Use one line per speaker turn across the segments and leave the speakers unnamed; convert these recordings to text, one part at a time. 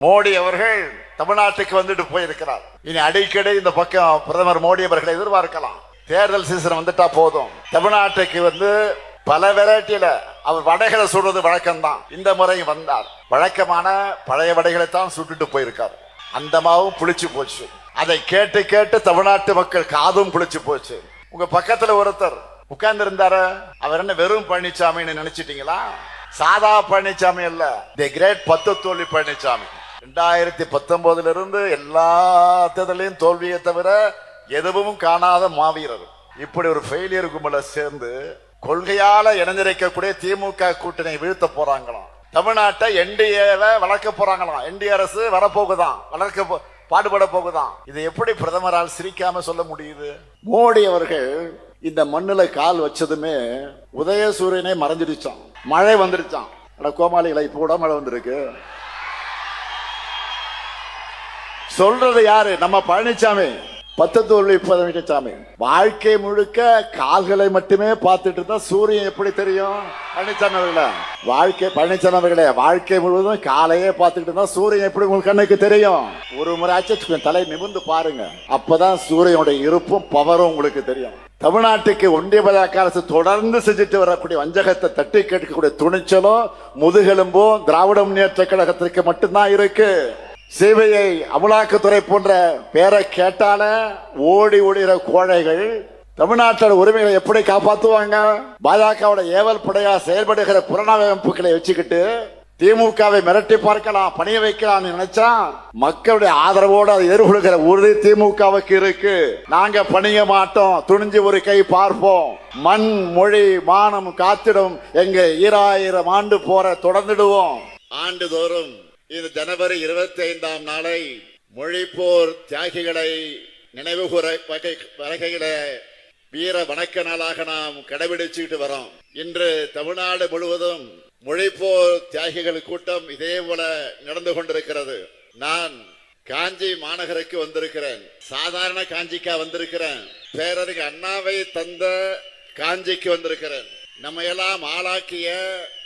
மோடி அவர்கள் தமிழ்நாட்டுக்கு வந்துட்டு போயிருக்கிறார். இனி அடிக்கடி இந்த பக்கம் பிரதமர் மோடி அவர்களை எதிர்பார்க்கலாம். தேர்தல் சீசன் வந்துட்டா போதும். தமிழ்நாட்டுக்கு வந்து பல வெரைட்டியில அவர் வடைகளை சுடுறது வழக்கம்தான். இந்த முறை வந்தார், வழக்கமான பழைய வடைகளை தான் சுட்டுட்டு போயிருக்கார். அந்த மாவும் புளிச்சு போச்சு. அதை கேட்டு கேட்டு தமிழ்நாட்டு மக்கள் காதும் புளிச்சு போச்சு. உங்க பக்கத்துல ஒருத்தர் உட்கார்ந்து இருந்தாரு, அவர் என்ன வெறும் பழனிசாமின்னு நினைச்சிட்டீங்களா? சாதா பழனிசாமி அல்ல, தி கிரேட் 10 தோல்வி பழனிசாமி. 2019 இருந்து எல்லா தேர்தலையும் தோல்வியை தவிர எதுவும் காணாத மாவீரர். இப்படி ஒரு ஃபெயிலியர் கும்பல சேர்ந்து கொள்கையால இணைஞ்சிருக்கக்கூடிய திமுக கூட்டணி வீழ்த்த போறாங்களாம். தமிழ்நாட்டை என்டிஏவை வளர்க்க போறாங்களாம். என்டிஏ அரசு வரப்போகுதான், வளர்க்க பாடுபட போகுதான். இதை எப்படி பிரதமரால் சிரிக்காம சொல்ல முடியுது? மோடி அவர்கள் இந்த மண்ணுல கால் வச்சதுமே உதயசூரியனே மறைஞ்சிருச்சான், மழை வந்துருச்சான். கோமாளிகளை இப்ப கூட மழை வந்திருக்கு. சொல்றது யாரு? நம்ம பழனிசாமி, 10 தோல்வி பழனிசாமி. வாழ்க்கை முழுக்க கால்களை மட்டுமே பார்த்துட்டு இருந்தா சூரியன் எப்படி தெரியும்? பழனிசாமி அவர்களே, பழனிசாமி அவர்களே, வாழ்க்கை முழுவதும் காலையே பார்த்துட்டு இருந்தா சூரியன் எப்படி உங்களுக்கு கண்ணுக்கு தெரியும்? ஒரு முறை தலை நிமிர்ந்து பாருங்க, அப்பதான் சூரியனுடைய இருப்பும் பவரும் உங்களுக்கு தெரியும். தமிழ்நாட்டுக்கு ஒன்றிய பாஜக அரசு தொடர்ந்து செஞ்சுட்டு வரக்கூடிய வஞ்சகத்தை தட்டி கேட்கக்கூடிய துணிச்சலும் முதுகெலும்பும் திராவிட முன்னேற்ற கழகத்திற்கு மட்டும்தான் இருக்கு. சிபிஐ, அமலாக்கத்துறை போன்ற பேரை கேட்டால ஓடி ஓடுகிற கோழைகள் தமிழ்நாட்டோட உரிமைகளை எப்படி காப்பாற்றுவாங்க? பாஜகவோட ஏவல் படையா செயல்படுகிற புலனாய்வு அமைப்புகளை வச்சுக்கிட்டு திமுகவை மிரட்டி பார்க்கலாம், பணிய வைக்கலாம் நினைச்சா மக்களுடைய ஆதரவோடு அதை எதிர்கொள்கிற உறுதி திமுகவுக்கு இருக்கு. நாங்க பணிய மாட்டோம், துணிஞ்சு ஒரு கை பார்ப்போம். மண் மொழி மானம் காத்திடும் எங்க 2000 ஆண்டு போற தொடர்ந்துடுவோம். ஆண்டுதோறும் இந்த ஜனவரி 25ஆம் நாளை மொழிப்போர் தியாகிகளை நினைவுகூர வகையில வீர வணக்க நாளாக நாம் கடைபிடிச்சுட்டு வரோம். இன்று தமிழ்நாடு முழுவதும் மொழிப்போர் தியாகிகள் கூட்டம் இதே போல நடந்து கொண்டிருக்கிறது. நான் காஞ்சி மாநகருக்கு வந்திருக்கிறேன். சாதாரண காஞ்சிக்கா வந்திருக்கிறேன், பேரறிஞர் அண்ணாவை தந்த காஞ்சிக்கு வந்திருக்கிறேன். நம்ம எல்லாம் ஆளாக்கிய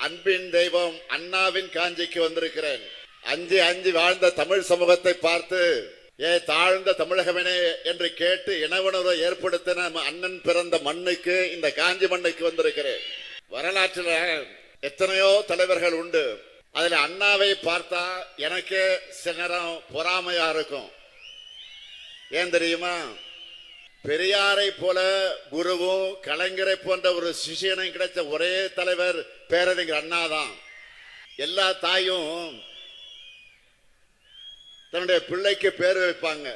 அன்பின் தெய்வம் அண்ணாவின் காஞ்சிக்கு வந்திருக்கிறேன். அஞ்சு வாழ்ந்த தமிழ் சமூகத்தை பார்த்து தாழ்ந்த தமிழகமே என்று கேட்டு இனவுணர்வை ஏற்படுத்தின அண்ணன் பிறந்த மண்ணுக்கு, இந்த காஞ்சி மண்ணுக்கு வந்திருக்கிறேன். வரலாற்றில் எத்தனையோ தலைவர்கள் உண்டு, அதுல அண்ணாவை பார்த்தா எனக்கு சில நேரம் பொறாமையா இருக்கும். ஏன் தெரியுமா? பெரியாரை போல குருவும் கலைஞரை போன்ற ஒரு சிஷியனும் கிடைச்ச ஒரே தலைவர் பேரறிஞர் அண்ணாதான். எல்லா தாயும் தன்னுடைய பிள்ளைக்கு பேர் வைப்பாங்க,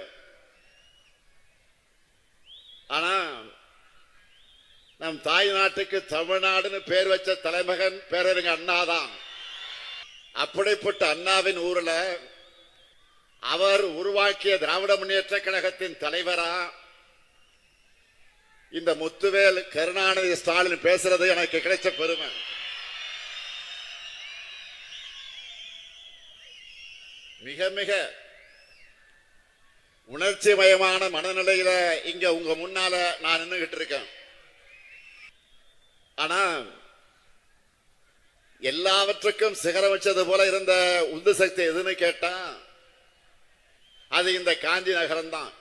ஆனா நம் தாய் நாட்டுக்கு தமிழ்நாடுன்னு பேர் வச்ச தலைமகன் பேரறிஞர் அண்ணாதான். அப்படிப்பட்ட அண்ணாவின் ஊர்ல அவர் உருவாக்கிய திராவிட முன்னேற்ற கழகத்தின் தலைவரா இந்த முத்துவேல் கருணாநிதி ஸ்டாலின் பேசுறது எனக்கு கிடைச்ச பெருமை. மிக மிக உணர்ச்சி மயமான மனநிலையில இங்க உங்க முன்னால நான் நின்றுகிட்டு இருக்கேன். ஆனா எல்லாவற்றுக்கும் சிகரம் வச்சது போல இருந்த உந்து சக்தி எதுன்னு கேட்டா அது இந்த காஞ்சி நகரம் தான்.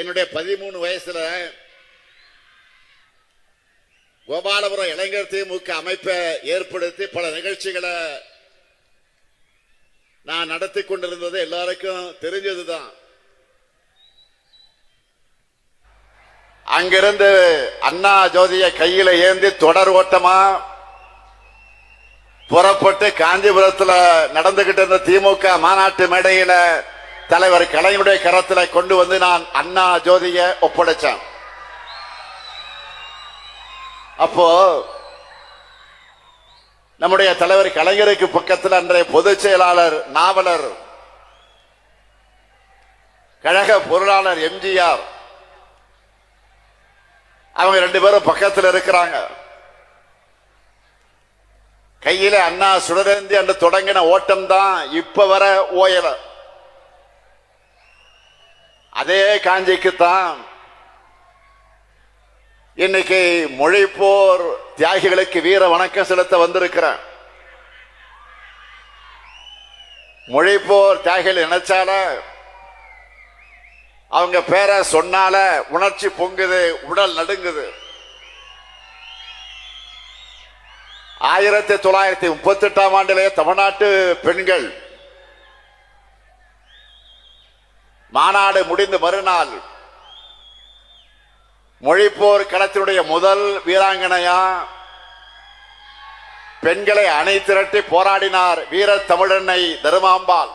என்னுடைய 13 வயசுல கோபாலபுரம் இளைஞர் திமுக அமைப்பை ஏற்படுத்தி பல நிகழ்ச்சிகளை நான் நடத்தி கொண்டிருந்தது எல்லாருக்கும் தெரிஞ்சதுதான். அங்கிருந்து அண்ணா ஜோதியை கையில ஏந்தி தொடர் ஓட்டமா புறப்பட்டு காஞ்சிபுரத்துல நடந்துகிட்டு இருந்த திமுக மாநாட்டு மேடையில தலைவர் கலைஞருடைய கரத்துல கொண்டு வந்து நான் அண்ணா ஜோதியை ஒப்படைச்சேன். அப்போ நம்முடைய தலைவர் கலைஞருக்கு பக்கத்தில் அன்றைய பொதுச் செயலாளர், நாவலர், கழக பொருளாளர் எம்ஜிஆர், அவங்க 2 பேரும் பக்கத்தில் இருக்கிறாங்க. கையில அண்ணா சுடரேந்தி என்று தொடங்கின ஓட்டம் தான் இப்ப வர ஓயல. அதே காஞ்சிக்குத்தான் இன்னைக்கு மொழிப்போர் தியாகிகளுக்கு வீர வணக்கம் செலுத்த வந்திருக்கிறேன். மொழிப்போர் தியாகிகள் நினைச்சால, அவங்க பேரை சொன்னால உணர்ச்சி பொங்குது, உடல் நடுங்குது. 1938 ஆண்டிலே தமிழ்நாட்டு பெண்கள் மாநாடு முடிந்து மறுநாள் மொழிப்போர் களத்தினுடைய முதல் வீராங்கனையா பெண்களை அணை திரட்டி போராடினார் வீர தமிழன்னை தருமாம்பாள்.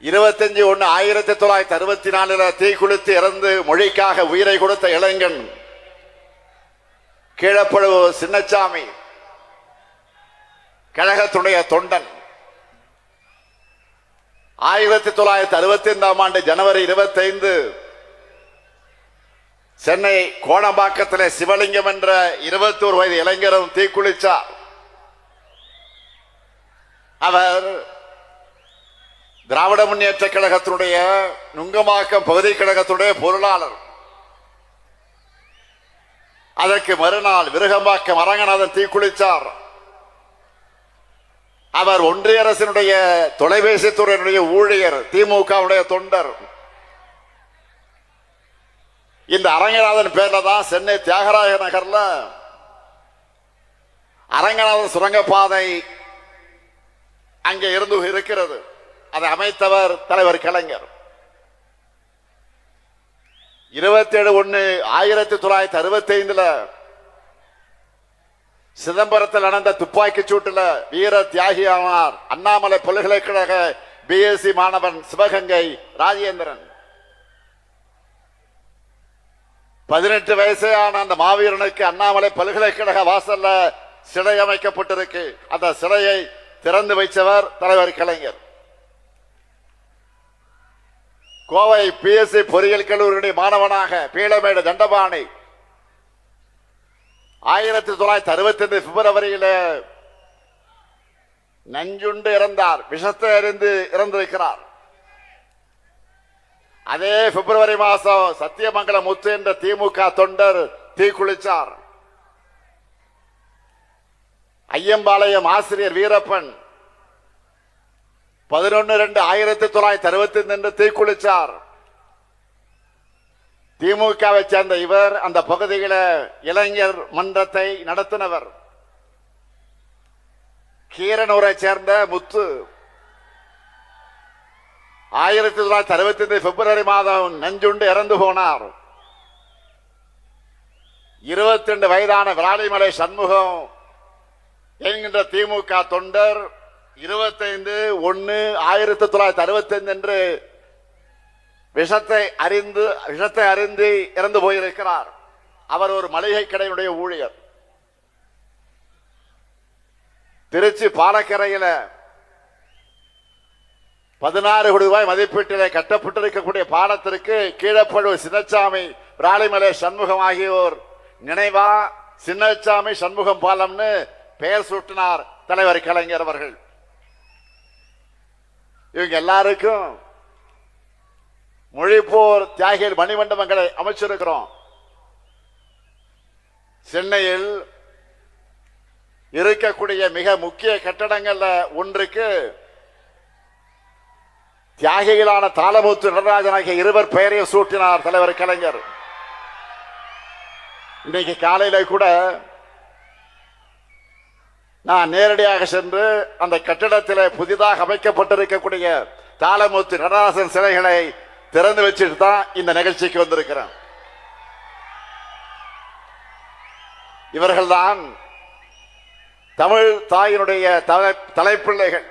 25/1/1964 தீக்குளித்து இறந்து மொழிக்காக உயிரை கொடுத்த இளைஞன் கீழப்பழுவு சின்னசாமி கழகத்துடைய தொண்டன். 1965 ஜனவரி 25 சென்னை கோணம்பாக்கத்திலே சிவலிங்கம் என்ற 21 வயது இளைஞரும் தீக்குளிச்சார். அவர் திராவிட முன்னேற்ற கழகத்தினுடைய நுங்கம்பாக்கம் பகுதி கழகத்துடைய பொருளாளர். அதற்கு மறுநாள் விருகம்பாக்கம் அரங்கநாதன் தீக்குளிச்சார். அவர் ஒன்றிய அரசினுடைய தொலைபேசி துறையினுடைய ஊழியர், திமுகவுடைய தொண்டர். இந்த அரங்கநாதன் பேர்ல தான் சென்னை தியாகராய நகர்ல அரங்கநாதன் சுரங்கப்பாதை அங்கே இருந்து இருக்கிறது. அதை அமைத்தவர் தலைவர் கலைஞர். 27/1/1965 சிதம்பரத்தில் நடந்த துப்பாக்கி சூட்டுல வீர தியாகியானார் அண்ணாமலை பல்கலைக்கழக பிஎஸ்சி மாணவன் சிவகங்கை ராஜேந்திரன். 18 வயசான அந்த மாவீரனுக்கு அண்ணாமலை பல்கலைக்கழக வாசல்ல சிலை அமைக்கப்பட்டிருக்கு. அந்த சிலையை திறந்து வைத்தவர் தலைவர் கலைஞர். கோவை பிஎஸ்சி பொறியியல் கல்லூரியுடைய மாணவனாக பீளமேடு தண்டபாணி 1965 பிப்ரவரியில நஞ்சுண்டு இறந்தார். விஷத்தை அறிந்து இறந்திருக்கிறார். அதே பிப்ரவரி மாசம் சத்தியமங்கலம் முத்து என்ற திமுக தொண்டர் தீக்குளிச்சார். ஐயம்பாளையம் ஆசிரியர் வீரப்பன் 11/2/1965 தீக்குளிச்சார். திமுகவை சேர்ந்த இவர் அந்த பகுதியில இளைஞர் மன்றத்தை நடத்தினவர். கீரனூரை சேர்ந்த முத்து 1965 பிப்ரவரி மாதம் நஞ்சுண்டு இறந்து போனார். 22 வயதான விராலிமலை சண்முகம் என்கின்ற திமுக தொண்டர் 25/1/1965 விஷத்தை அறிந்து இறந்து போயிருக்கிறார். அவர் ஒரு மளிகை கடையினுடைய ஊழியர். திருச்சி பாலக்கரையில 16 கோடி ரூபாய் மதிப்பீட்டிலே கட்டப்பட்டிருக்கக்கூடிய பாலத்திற்கு கீழப்பழுவு சின்னசாமி விராலிமலை சண்முகம் ஆகியோர் நினைவா சின்னசாமி சண்முகம் பாலம்னு பெயர் சூட்டினார் தலைவர் கலைஞர் அவர்கள். இவங்க எல்லாருக்கும் மொழிப்போர் தியாகிகள் மணிமண்டபங்களை அமைச்சிருக்கிறோம். சென்னையில் இருக்கக்கூடிய மிக முக்கிய கட்டடங்கள்ல ஒன்றுக்கு தியாகிகளான தாளமுத்து நடராஜன் ஆகிய இருவர் பெயரையும் சூட்டினார் தலைவர் கலைஞர். இன்னைக்கு காலையில கூட நான் நேரடியாக சென்று அந்த கட்டிடத்தில் புதிதாக அமைக்கப்பட்டிருக்கக்கூடிய தாளமுத்து நடராஜன் சிலைகளை திறந்து வச்சுட்டு தான் இந்த நிகழ்ச்சிக்கு வந்திருக்கிறேன். இவர்கள்தான் தமிழ் தாயினுடைய தலைப்பிள்ளைகள்,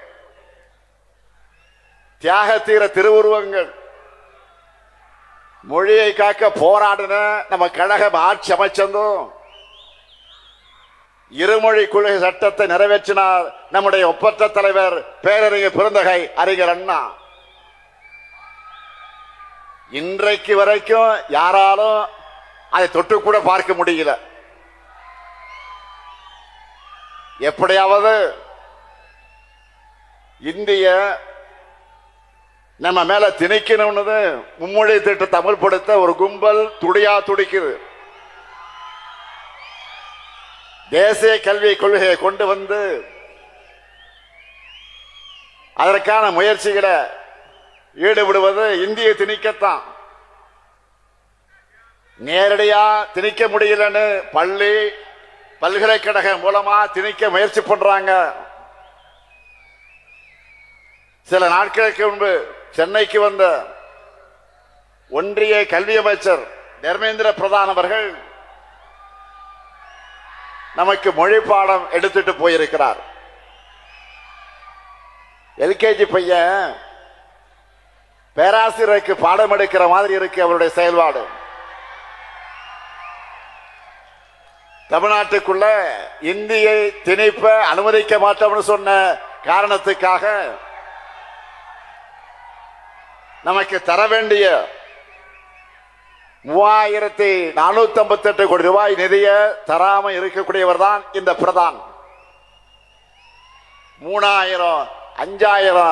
தியாக தீர திருவுருவங்கள். மொழியை காக்க போராடின நம்ம கழகம் ஆட்சி அமைச்சதும் இருமொழி கொள்கை சட்டத்தை நிறைவேற்றினார் நம்முடைய ஒப்பற்ற தலைவர் பேரறிஞர் பெருந்தகை அறிஞர் அண்ணா. இன்றைக்கு வரைக்கும் யாராலும் அதை தொட்டு கூட பார்க்க முடியல. எப்படியாவது இந்திய நம்ம மேல திணிக்கணும்னு மும்மொழி திட்டத்தை அமல்படுத்த ஒரு கும்பல் துடியா துடிக்குது. தேசிய கல்வி கொள்கையை கொண்டு வந்து அதற்கான முயற்சிகளை ஈடுபடுவது இந்திய திணிக்கத்தான். நேரடியா திணிக்க முடியலன்னு பள்ளி பல்கலைக்கழகம் மூலமா திணிக்க முயற்சி பண்றாங்க. சில நாட்களுக்கு முன்பு சென்னைக்கு வந்த ஒன்றிய கல்வி அமைச்சர் தர்மேந்திர பிரதான் அவர்கள் நமக்கு மொழி பாடம் எடுத்துட்டு போயிருக்கிறார். எல்கேஜி பையன் பேராசிரியருக்கு பாடம் எடுக்கிற மாதிரி இருக்கு அவருடைய செயல்பாடு. தமிழ்நாட்டுக்குள்ள இந்தியை திணிப்ப அனுமதிக்க மாட்டோம்னு சொன்ன காரணத்துக்காக நமக்கு தர வேண்டிய 3458 கோடி ரூபாய் நிதியை தராம இருக்கக்கூடியவர் தான் இந்த பிரதான். 3000 5000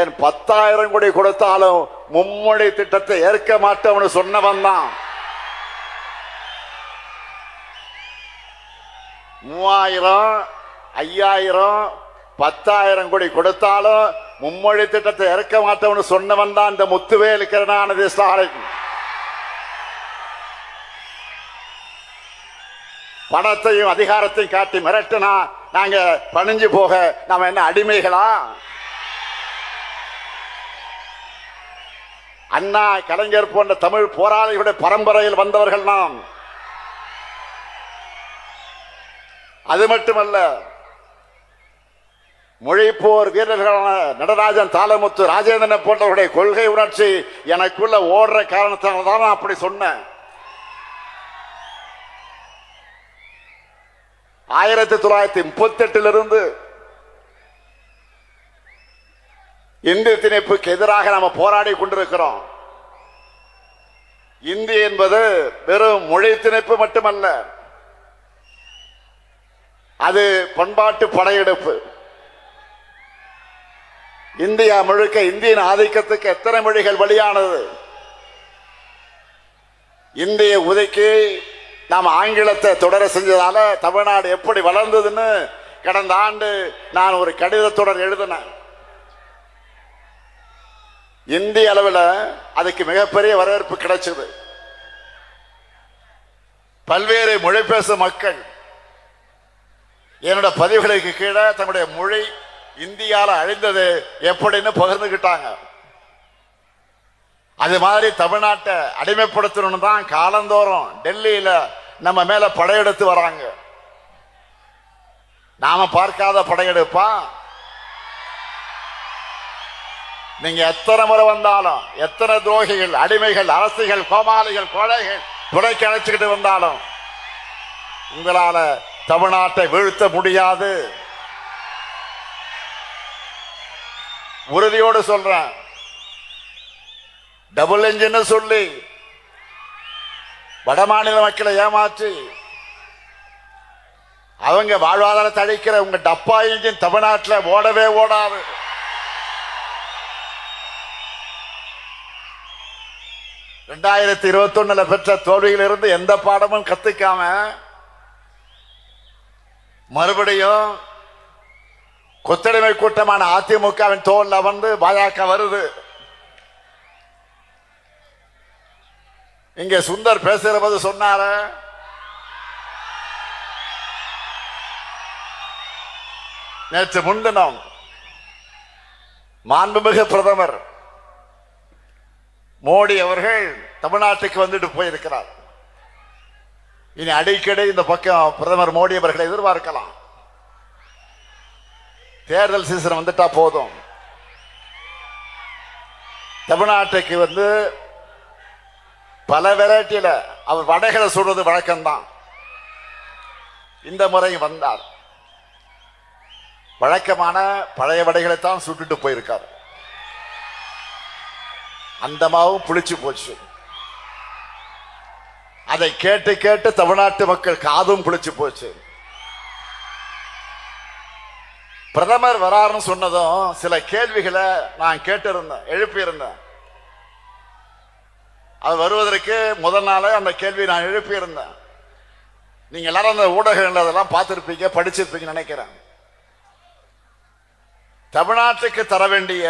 ஏன் 10,000 கோடி கொடுத்தாலும் மும்மொழி திட்டத்தை ஏற்க மாட்டோம்னு சொன்னவன் தான். 3000 5000 10,000 கோடி கொடுத்தாலும் மும்மொழி திட்டத்தை ஏற்க மாட்டோம்னு சொன்னவன் தான் இந்த முத்துவேல் கருணாநிதி ஸ்டாலின். பணத்தையும் அதிகாரத்தையும் காட்டி மிரட்டினா நாங்க பணிஞ்சு போக நாம என்ன அடிமைகளா? அண்ணா கலைஞர் போன்ற தமிழ் போராளிகளுடைய பரம்பரையில் வந்தவர்கள் நாம். அது மட்டுமல்ல, மொழிப்போர் வீரர்களான நடராஜன் தாளமுத்து ராஜேந்திரன் போன்றவருடைய கொள்கை உணர்ச்சி எனக்குள்ள ஓடுற காரணத்தால் தான் நான் அப்படி சொன்னேன். 1938 இந்தி திணிப்புக்கு எதிராக நாம போராடி கொண்டிருக்கிறோம். இந்தி என்பது வெறும் மொழி திணிப்பு மட்டுமல்ல, அது பண்பாட்டு படையெடுப்பு. இந்தியா முழுக்க இந்தியின் ஆதிக்கத்துக்கு எத்தனை மொழிகள் வழியானது. இந்திய உதைக்கு நாம் ஆங்கிலத்தை தொடர செஞ்சதால தமிழ்நாடு எப்படி வளர்ந்ததுன்னு கடந்த ஆண்டு நான் ஒரு கடிதத்துடன் எழுதினேன். இந்திய அளவில் அதுக்கு மிகப்பெரிய வரவேற்பு கிடைச்சது. பல்வேறு மொழி பேசும் மக்கள் என்னோட பதிவுகளுக்கு கீழே தன்னுடைய மொழி இந்தியால அழிந்தது எப்படின்னு பகிர்ந்துகிட்டாங்க. அது மாதிரி தமிழ்நாட்டை அடிமைப்படுத்தணும்னு தான் காலந்தோறும் டெல்லியில நம்ம மேல படையெடுத்து வராங்க. நாம பார்க்காத படையெடுப்பா? நீங்க எத்தனை முறை வந்தாலும், எத்தனை துரோகிகள், அடிமைகள், அரசிகள், கோமாளிகள், கொலைகள் துணைக்கு அழைச்சுக்கிட்டு வந்தாலும் உங்களால தமிழ்நாட்டை வீழ்த்த முடியாது. உறுதியோடு சொல்றேன். டபுள் என்ஜின் சொல்லி வடமாநில மக்களை ஏமாற்றி அவங்க வாழ்வாதாரத்தை அழிக்கிற உங்க டப்பா என்ஜின் தமிழ்நாட்டில் ஓடவே ஓடாது. ரெண்டாயிரத்தி 21 பெற்ற தோல்வியிலிருந்து எந்த பாடமும் கத்துக்காம மறுபடியும் கொத்தடிமை கூட்டமான அதிமுகவின் தோல்ல வந்து பாஜக வருது. இங்க சுந்தர் பேசுகிற போது சொன்னார, நேற்று முன்தினம் மாண்புமிகு பிரதமர் மோடி அவர்கள் தமிழ்நாட்டுக்கு வந்துட்டு போயிருக்கிறார். இனி அடிக்கடி இந்த பக்கம் பிரதமர் மோடி அவர்களை எதிர்பார்க்கலாம். தேர்தல் சீசன் வந்துட்டா போதும். தமிழ்நாட்டுக்கு வந்து பல வெரைட்டியில அவர் வடைகளை சொல்றது வழக்கம்தான். இந்த முறை வந்தார், வழக்கமான பழைய வடைகளைத்தான் சுட்டுட்டு போயிருக்கார். அந்த மாவும் புளிச்சு போச்சு. அதை கேட்டு கேட்டு தமிழ்நாட்டு மக்கள் காதும் புளிச்சு போச்சு. பிரதமர் வராருன்னு சொன்னதும் சில கேள்விகளை நான் கேட்டிருந்தேன், எழுப்பியிருந்தேன். அது வருவதற்கு முதல் நாளே அந்த கேள்வி நான் எழுப்பியிருந்தேன். நீங்க எல்லாரும் அந்த ஊடகங்கள் அதெல்லாம் பார்த்திருப்பீங்க, படிச்சிருப்பீங்க நினைக்கிறேன். தமிழ்நாட்டுக்கு தர வேண்டிய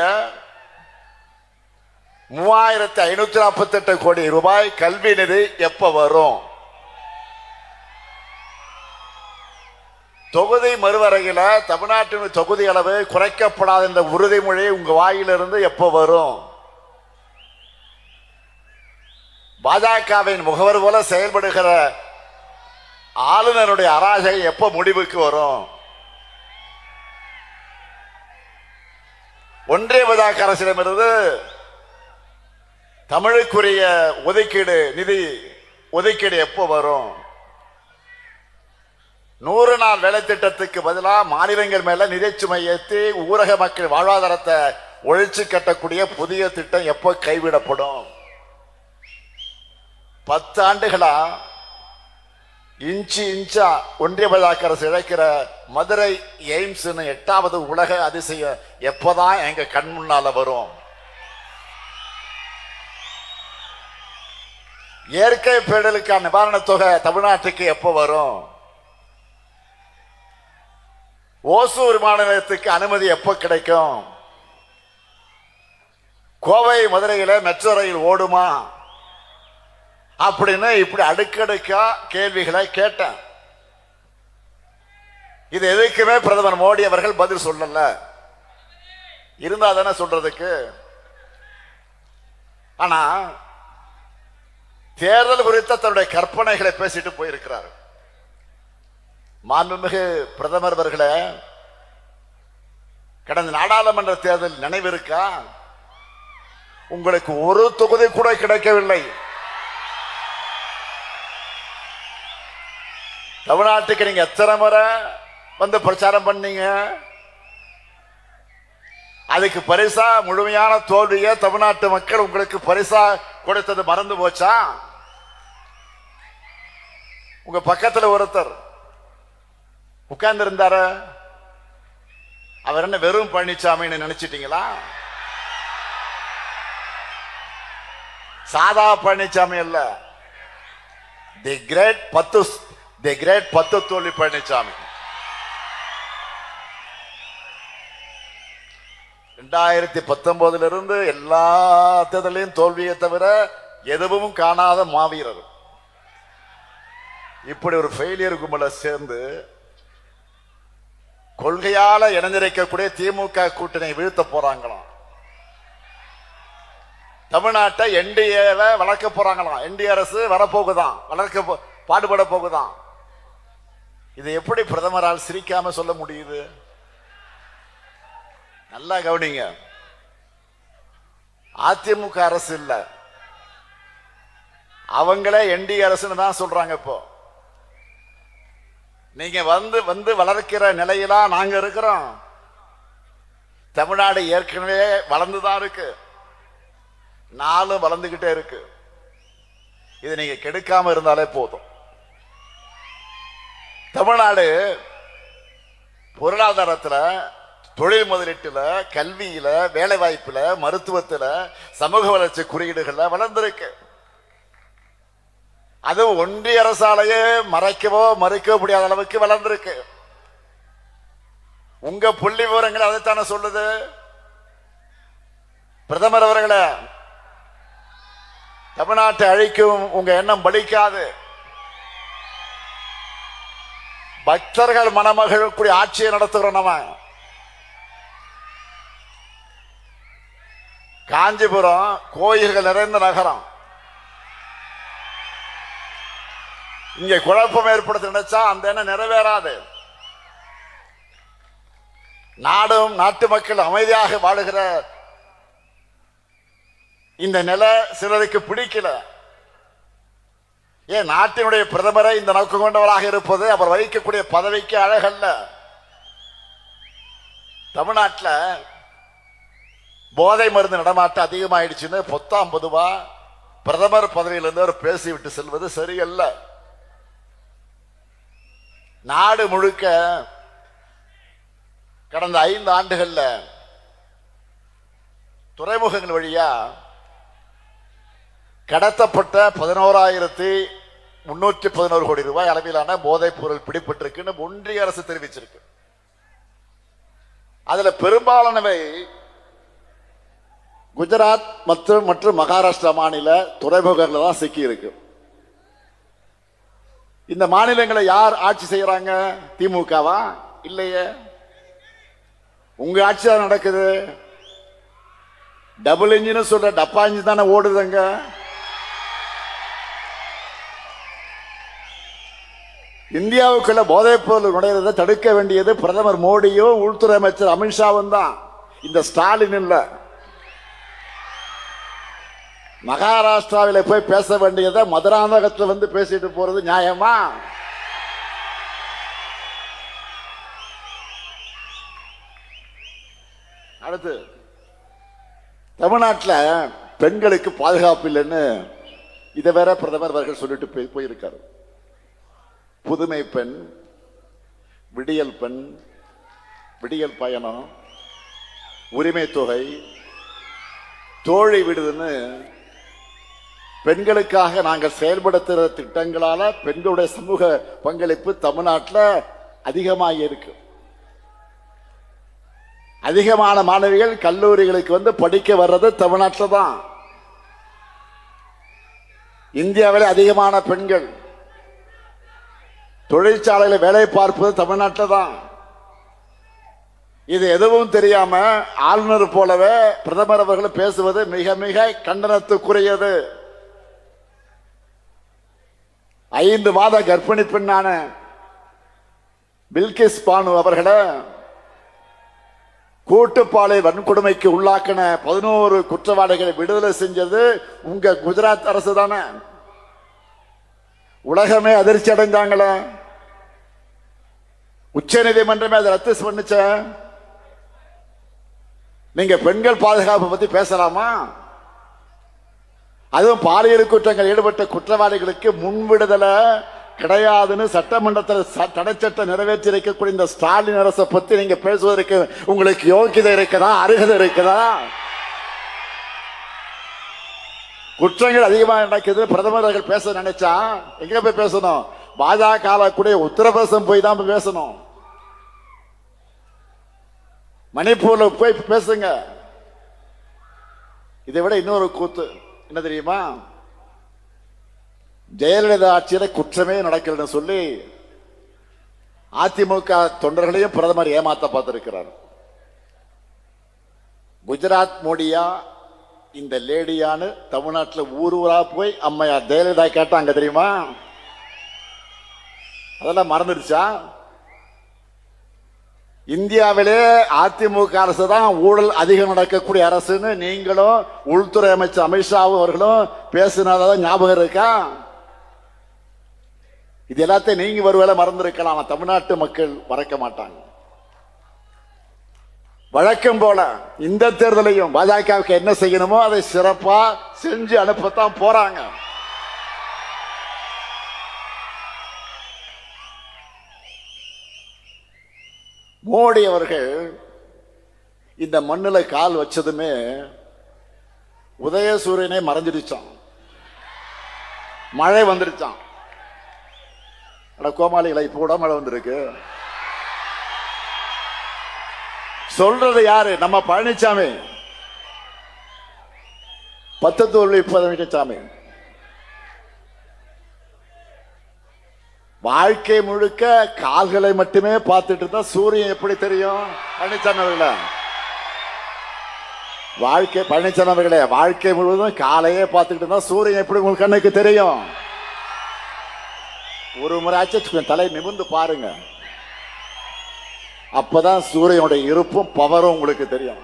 3548 கோடி ரூபாய் கல்வி நிதி எப்ப வரும்? தொகுதி மறுவரையில தமிழ்நாட்டின் தொகுதி அளவு குறைக்கப்படாத இந்த உறுதிமொழி உங்க வாயிலிருந்து எப்ப வரும்? பாஜகவின் முகவர் போல செயல்படுகிற ஆளுநருடைய அராஜகம் எப்ப முடிவுக்கு வரும்? ஒன்றிய பாஜக அரசிடமிருந்து தமிழுக்குரிய ஒதுக்கீடு நிதி ஒதுக்கீடு எப்போ வரும்? 100 நாள் வேலை திட்டத்துக்கு பதிலாக மாநிலங்கள் மேல நிதி சுமை ஏற்றி ஊரக மக்கள் வாழ்வாதாரத்தை ஒழிச்சு கட்டக்கூடிய புதிய திட்டம் எப்போ கைவிடப்படும்? 10 ஆண்டுகளா இன்ச்சா ஒன்றிய பாஜக அரசு இழைக்கிற மதுரை எய்ம்ஸ் 8வது உலக அதிசயம் எப்பதான் எங்க கண் முன்னால வரும்? இயற்கை பேரிடருக்கான நிவாரண தொகை தமிழ்நாட்டுக்கு எப்போ வரும்? ஓசூர் விமான நிலையத்துக்கு அனுமதி எப்போ கிடைக்கும்? கோவை மதுரையில மெட்ரோ ரயில் ஓடுமா? அப்படின்னு இப்படி அடுக்கடுக்கா கேள்விகளை கேட்டேன். இது எதுக்குமே பிரதமர் மோடி அவர்கள் பதில் சொல்லல. இருந்தா தானே சொல்றதுக்கு. ஆனா தேர்தல் குறித்த தன்னுடைய கற்பனைகளை பேசிட்டு போயிருக்கிறார். மாண்புமிகு பிரதமர் அவர்களே, கடந்த நாடாளுமன்ற தேர்தல் நினைவு இருக்கா? உங்களுக்கு ஒரு தொகுதி கூட கிடைக்கவில்லை. தமிழ்நாட்டுக்கு நீங்க எத்தனை முறை வந்து பிரச்சாரம் பண்ணீங்க? அதுக்கு பரிசா முழுமையான தோல்வியை தமிழ்நாட்டு மக்கள் உங்களுக்கு பரிசா கொடுத்தது மறந்து போச்சா? உங்க பக்கத்துல ஒருத்தர் உட்கார்ந்து இருந்தாரு, அவர் என்ன வெறும் பழனிசாமின்னு நினைச்சிட்டீங்களா? சாதா பழனிசாமி அல்ல, தி கிரேட் 10 தோல்வி பழனிசாமி. 2019 இருந்து எல்லா தேர்தலையும் தோல்வியை தவிர எதுவும் காணாத மாவீரர். இப்படி ஒரு ஃபெயிலியர் கும்பல சேர்ந்து கொள்கையால இணைந்திருக்கக்கூடிய திமுக கூட்டணி வீழ்த்த போறாங்களாம். தமிழ்நாட்டை என்டிஏவை வளர்க்க போறாங்களாம். என்டிஏ அரசு வரப்போகுதான், வளர்க்க பாடுபட போகுதான். இது எப்படி பிரதமரால் சிரிக்காம சொல்ல முடியுது? நல்லா கவனிங்க. அதிமுக அரசு இல்ல, அவங்களே என்டிஏ அரசுன்னு தான் சொல்றாங்க. இப்போ நீங்க வந்து வளர்க்கிற நிலையில நாங்க இருக்கிறோம். தமிழ்நாடு ஏற்கனவே வளர்ந்துதான் இருக்கு, நாளும் வளர்ந்துகிட்டே இருக்கு. இதை நீங்க கெடுக்காம இருந்தாலே போதும். தமிழ்நாடு பொருளாதாரத்துல, தொழில் முதலீட்டுல, கல்வியில, வேலை வாய்ப்புல, மருத்துவத்துல, சமூக வளர்ச்சி குறியீடுகள்ல வளர்ந்திருக்கு. அது ஒன்றிய அரசாலேயே மறைக்கவோ மறுக்கவோ முடியாத அளவுக்கு வளர்ந்திருக்கு. உங்க புள்ளி விவரங்கள் அதைத்தானே சொல்லுது. பிரதமர் அவர்களே, தமிழ்நாட்டை அழிக்கும் உங்க எண்ணம் பலிக்காது. பக்தர்கள் மணமகள் கூடிய ஆட்சியை நடத்துகிறோம். நம்ம காஞ்சிபுரம் கோயில்கள் நிறைந்த நகரம். இங்க குழப்பம் ஏற்படுத்த நினைச்சா அந்த எண்ணம் நிறைவேறாது. நாடும் நாட்டு மக்கள் அமைதியாக வாழுகிற இந்த நிலை சிலருக்கு பிடிக்கல. ஏன் நாட்டினுடைய பிரதமரை இந்த நோக்கம் கொண்டவராக இருப்பது அவர் வகிக்கக்கூடிய பதவிக்கு அழகல்ல. தமிழ்நாட்டில் போதை மருந்து நடமாட்டம் அதிகமாயிடுச்சுன்னு பொதுவா பிரதமர் பதவியிலிருந்து அவர் பேசிவிட்டு செல்வது சரியல்ல. நாடு முழுக்க கடந்த 5 ஆண்டுகள்ல துறைமுகங்கள் வழியா கடத்தப்பட்ட 11,311 கோடி ரூபாய் அளவிலான போதைப் பொருள் பிடிபட்டிருக்குன்னு ஒன்றிய அரசு தெரிவிச்சிருக்கு. அதுல பெரும்பாலானவை குஜராத் மற்றும் மகாராஷ்டிரா மாநில துறைமுகங்கள் தான் சிக்கி இருக்கு. இந்த மாநிலங்களை யார் ஆட்சி செய்யறாங்க? திமுகவா? இல்லையே, உங்க ஆட்சி தான் நடக்குது. டபுள் இன்ஜின் சொல்ற டப்பா இன்ஜின் தானே ஓடுதுங்க. இந்தியாவுக்குள்ள போதைப் பொருள் நுழைவதை தடுக்க வேண்டியது பிரதமர் மோடியும் உள்துறை அமைச்சர் அமித்ஷாவும் தான், இந்த ஸ்டாலின் இல்ல. மகாராஷ்டிராவில் போய் பேச வேண்டியதை மதுராந்தகத்தில் வந்து பேசிட்டு போறது நியாயமா? அடுத்து தமிழ்நாட்டில் பெண்களுக்கு பாதுகாப்பு இல்லைன்னு இதை வேற பிரதமர் அவர்கள் சொல்லிட்டு போயிருக்காரு. புதுமை பெண், விடியல் பெண், விடியல் பயணம், உரிமை தொகை, தோழி விடுதுன்னு பெண்களுக்காக நாங்கள் செயல்படுத்துகிற திட்டங்களால பெண்களுடைய சமூக பங்களிப்பு தமிழ்நாட்டில் அதிகமாக இருக்கு. அதிகமான மாணவிகள் கல்லூரிகளுக்கு வந்து படிக்க வர்றது தமிழ்நாட்டில் தான். இந்தியாவிலே அதிகமான பெண்கள் தொழிற்சாலையில் வேலை பார்ப்பது தமிழ்நாட்டில் தான். இது எதுவும் தெரியாம ஆளுநர் போலவே பிரதமர் அவர்கள் பேசுவது மிக மிக கண்டனத்துக்குரியது. 5 மாத கர்ப்பிணி பெண்ணான பில்கிஸ் பானு அவர்களை கூட்டுப்பாலை வன்கொடுமைக்கு உள்ளாக்கின 11 குற்றவாளிகளை விடுதலை செஞ்சது உங்க குஜராத் அரசு தானே. உலகமே அதிர்ச்சி அடைஞ்சாங்களே, உச்ச நீதிமன்றமே அதை ரத்து பண்ணுச்ச. நீங்க பெண்கள் பாதுகாப்பு பத்தி பேசலாமா? அதுவும் பாலியல் குற்றங்கள் ஈடுபட்ட குற்றவாளிகளுக்கு முன்விடுதலை கிடையாதுன்னு சட்டமன்றத்தில் தடைச்சட்டம் நிறைவேற்றி இருக்கக்கூடிய இந்த ஸ்டாலின் அரசை பத்தி நீங்க பேசுவதற்கு உங்களுக்கு யோகியதை இருக்குதா? அருகதை இருக்குதா? குற்றங்கள் அதிகமாக நடக்குது, பிரதமர் அவர்கள் பேச நினைச்சா எங்க போய் பேசணும்? பாஜக கூட உத்தரப்பிரதேசம் போய் தான் பேசணும். மணிப்பூர்ல போய் பேசுங்க. இதை விட இன்னொரு கூத்து என்ன தெரியுமா? ஜெயலலிதா ஆட்சியில குற்றமே நடக்கலன்னு சொல்லி அதிமுக தொண்டர்களையும் பிரதமர் ஏமாத்த பார்த்திருக்கிறார். குஜராத் மோடியா இந்த லேடியான்னு தமிழ்நாட்டில் ஊர் ஊரா போய் அம்மையார் ஜெயலலிதா கேட்டாங்க தெரியுமா? அதெல்லாம் மறந்துடுச்சா? இந்தியாவிலே அதிமுக அரசு தான் ஊழல் அதிகம் நடக்கக்கூடிய அரசுன்னு நீங்களும் உள்துறை அமைச்சர் அமித்ஷாவும் அவர்களும் பேசினதான் ஞாபகம் இருக்கா? இது எல்லாத்தையும் நீங்க ஒருவேளை மறந்திருக்கலாம், தமிழ்நாட்டு மக்கள் மறக்க மாட்டாங்க. வழக்கம் போல இந்த தேர்தலையும் பாஜகவுக்கு என்ன செய்யணுமோ அதை சிறப்பா செஞ்சு அனுப்பத்தான் போறாங்க. மோடி அவர்கள் இந்த மண்ணுல கால் வச்சதுமே உதயசூரியனே மறைஞ்சிருச்சான், மழை வந்துருச்சான். கோமாளிகளை இப்ப கூட மழை வந்திருக்கு. சொல்றது யாரு? நம்ம பழனிசாமி, 10 சாமி. வாழ்க்கை முழுக்க கால்களை மட்டுமே பார்த்துட்டு இருந்தா சூரியன் எப்படி தெரியும்? பழனிசாமி அவர்கள பழனிசாமி அவர்களே, வாழ்க்கை முழுவதும் காலையே பார்த்துக்கிட்டு இருந்தா சூரியன் எப்படி உங்களுக்கு கண்ணுக்கு தெரியும்? ஒரு முறை தலை நிமிர்ந்து பாருங்க, அப்பதான் சூரியனுடைய இருப்பும் பவரும் உங்களுக்கு தெரியும்.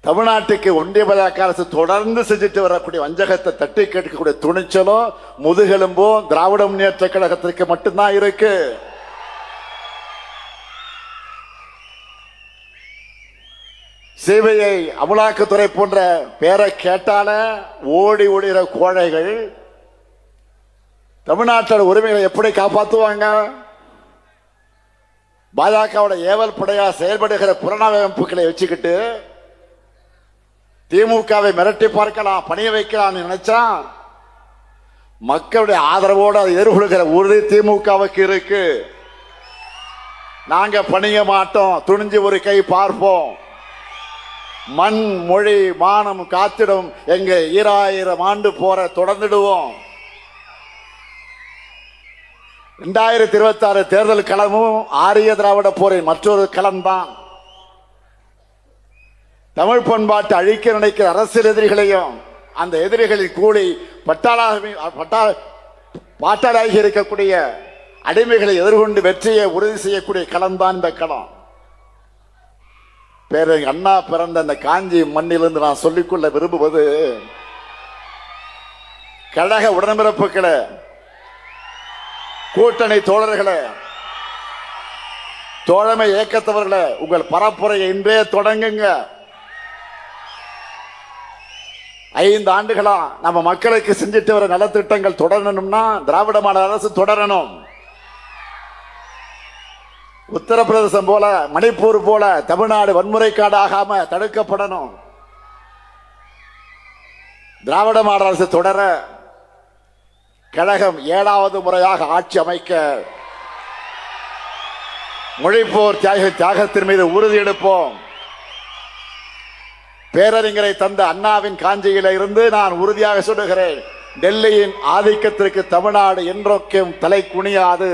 தமிழ்நாட்டுக்கு ஒன்றிய பாஜக அரசு தொடர்ந்து செஞ்சுட்டு வரக்கூடிய வஞ்சகத்தை தட்டி கேட்கக்கூடிய துணிச்சலும் முதுகெலும்பும் திராவிட முன்னேற்ற கழகத்திற்கு மட்டும்தான் இருக்கு. சிபிஐ, அமலாக்கத்துறை போன்ற பேரை கேட்டால ஓடி ஓடுகிற கோழைகள் தமிழ்நாட்டோட உரிமைகளை எப்படி காப்பாற்றுவாங்க? பாஜகவோட ஏவல் படையா செயல்படுகிற புலனாய்வுகளை வச்சுக்கிட்டு திமுகவை மிரட்டி பார்க்கலாம், பணிய வைக்கலாம் நினைச்சா மக்களுடைய ஆதரவோடு அதை எதிர்கொள்கிற உறுதி திமுகவுக்கு இருக்கு. நாங்க பணிய மாட்டோம், துணிஞ்சு ஒரு கை பார்ப்போம். மண் மொழி மானம் காத்திடும் எங்க 2000 ஆண்டு போற தொடர்ந்துடுவோம். 2026 தேர்தல் களமும் ஆரிய திராவிட போரின் மற்றொரு களம்தான். தமிழ் பண்பாட்டு அழிக்க நினைக்கிற அரசியல் எதிரிகளையும் அந்த எதிரிகளின் கூலி பாட்டாளாகி இருக்கக்கூடிய அடிமைகளை எதிர்கொண்டு வெற்றியை உறுதி செய்யக்கூடிய களம்தான் இந்த களம். பேரறிஞர் அண்ணா பிறந்த அந்த காஞ்சி மண்ணிலிருந்து நான் சொல்லிக்கொள்ள விரும்புவது, கழக உடன்பிறப்புகளே, கூட்டணி தோழர்களே, தோழமை இயக்கத்தவர்களே, உங்கள் பரப்புரையை இன்றே தொடங்குங்க. 5 ஆண்டுகளா நம்ம மக்களுக்கு செஞ்சுட்டு வர நலத்திட்டங்கள் தொடரணும்னா திராவிட மாடல் அரசு தொடரணும். உத்தரப்பிரதேசம் போல, மணிப்பூர் போல தமிழ்நாடு வன்முறை காடு ஆகாம தடுக்கப்படணும். திராவிட மாடல் அரசு தொடர கழகம் 7வது முறையாக ஆட்சி அமைக்க மொழிப்போர் தியாகத்தின் மீது உறுதி எடுப்போம். பேரறிஞரை தந்த அண்ணாவின் காஞ்சியில இருந்து நான் உறுதியாக சொல்லுகிறேன், டெல்லியின் ஆதிக்கத்திற்கு தமிழ்நாடு என்றொக்கும் தலை குனியாது.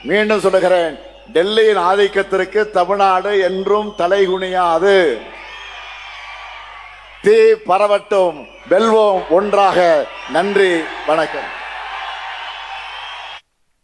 மீண்டும் சொல்லுகிறேன், டெல்லியின் ஆதிக்கத்திற்கு தமிழ்நாடு என்றும் தலை குனியாது. தீ பரவட்டும், வெல்வோம் ஒன்றாக. நன்றி, வணக்கம்.